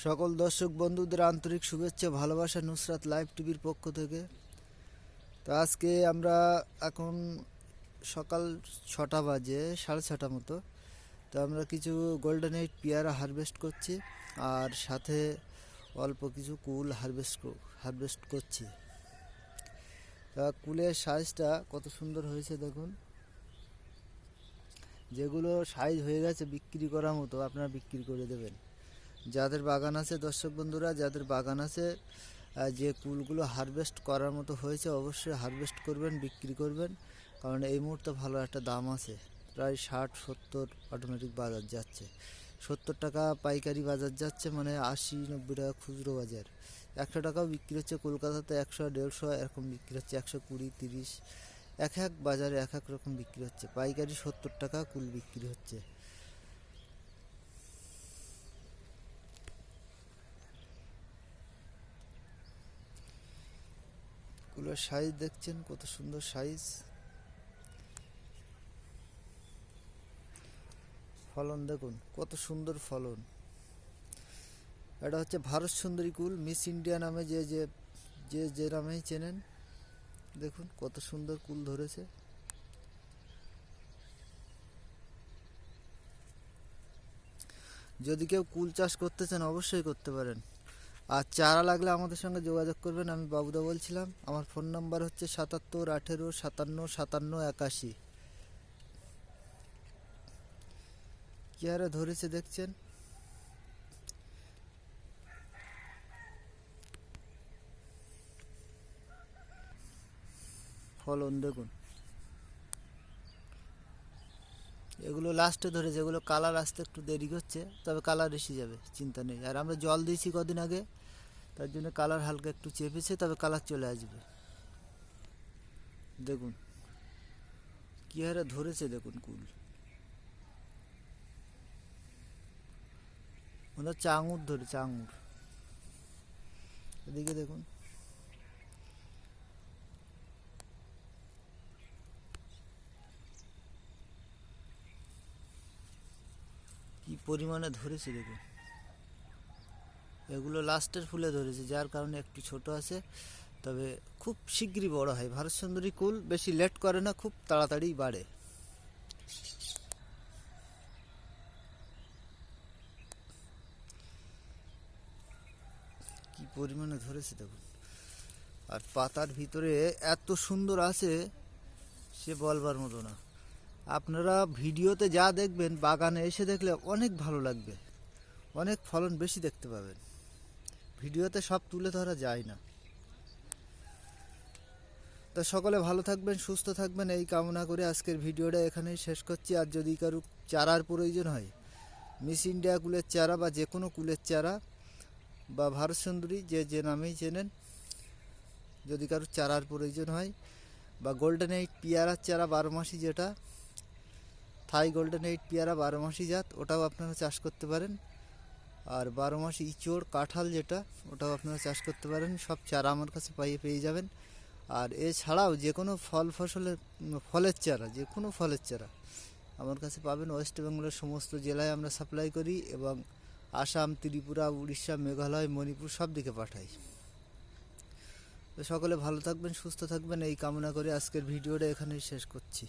সকল দর্শক বন্ধুদের আন্তরিক শুভেচ্ছা ভালোবাসা নুসরাত লাইভ টিভির পক্ষ থেকে। তো আজকে আমরা এখন সকাল 6টা বাজে, 6:30 মতো। তো আমরা কিছু গোল্ডেন এইট পেয়ারা হারভেস্ট করছি আর সাথে অল্প কিছু কুল হারভেস্ট করছি। তা কুলের সাইজটা কত সুন্দর হয়েছে দেখুন। যেগুলো সাইজ হয়ে গেছে বিক্রি করার মতো আপনারা বিক্রি করে দেবেন। যাদের বাগান আছে, দর্শক বন্ধুরা যাদের বাগান আছে, যে কুলগুলো হারভেস্ট করার মতো হয়েছে অবশ্যই হারভেস্ট করবেন, বিক্রি করবেন। কারণ এই মুহূর্তে ভালো একটা দাম আছে, প্রায় 60-70 অটোমেটিক বাজার যাচ্ছে। 70 টাকা পাইকারি বাজার যাচ্ছে, মানে 80-90 টাকা খুচরো বাজার। 100 টাকাও বিক্রি হচ্ছে, কলকাতাতে 100-150 এরকম বিক্রি হচ্ছে, 120-30 এক এক বাজারে এক এক রকম বিক্রি হচ্ছে। পাইকারি 70 টাকা কুল বিক্রি হচ্ছে। কুলের সাইজ দেখছেন কত সুন্দর সাইজ, ফলন দেখুন কত সুন্দর ফলন। এটা হচ্ছে ভারত সুন্দরী কুল, মিস ইন্ডিয়া নামে যে নামেই চেনেন। দেখুন কত সুন্দর কুল ধরেছে। যদি কেউ কুল চাষ করতে চান অবশ্যই করতে পারেন। আর চারা লাগলে আমাদের সঙ্গে যোগাযোগ করবেন। আমি বাবুদা বলছিলাম, আমার ফোন নাম্বার হচ্ছে 77-18-57-57-81। কি হারে ধরেছে দেখছেন। ফলন দেখুন, এগুলো লাস্টে ধরে, যেগুলো কালার আসতে একটু দেরি হচ্ছে, তবে কালার এসে যাবে, চিন্তা নেই। আর আমরা জল দিয়েছি কদিন আগে, তার জন্য কালার হালকা একটু চেপেছে, তবে কালার চলে আসবে। দেখুন কি হারে ধরেছে দেখুন কুল, মনে হচ্ছে আঙুর ধরেছে, আঙুর। এদিকে দেখুন কি পরিমাণে ধরেছে দেখুন। এগুলো লাস্টের ফুলে ধরেছে, যার কারণে একটু ছোট আছে, তবে খুব শীঘ্রই বড় হয়। ভারত সুন্দরী কুল বেশি লেট করে না, খুব তাড়াতাড়ি বাড়ে। কি পরিমাণে ধরেছে দেখুন। আর পাতার ভিতরে এত সুন্দর আছে, সে বলবার মতো না। আপনারা ভিডিওতে যা দেখবেন, বাগানে এসে দেখলে অনেক ভালো লাগবে, অনেক ফলন বেশি দেখতে পাবেন। ভিডিওতে সব তুলে ধরা যায় না। তো সকলে ভালো থাকবেন, সুস্থ থাকবেন, এই কামনা করে আজকের ভিডিওটা এখানেই শেষ করছি। আর যদি কারো চারার প্রয়োজন হয়, মিস ইন্ডিয়া কুলের চারা বা যে কোনো কুলের চারা বা ভারত সুন্দরী যে নামেই চেনেন, যদি কারো চারার প্রয়োজন হয়, বা গোল্ডেন এইট পেয়ারার চারা 12 মাসি, যেটা থাই গোল্ডেন এইট পেয়ারা 12 মাসি জাত, ওটাও আপনারা চাষ করতে পারেন। আর 12 মাসি ইঁচড় কাঁঠাল যেটা, ওটাও আপনারা চাষ করতে পারেন। সব চারা আমার কাছে পেয়ে যাবেন। আর এছাড়াও যে কোনো ফলের চারা, যে কোনো ফলের চারা আমার কাছে পাবেন। ওয়েস্ট বেঙ্গলের সমস্ত জেলায় আমরা সাপ্লাই করি, এবং আসাম, ত্রিপুরা, উড়িষ্যা, মেঘালয়, মণিপুর সব দিকে পাঠাই। তো সকলে ভালো থাকবেন, সুস্থ থাকবেন, এই কামনা করে আজকের ভিডিওটা এখানেই শেষ করছি।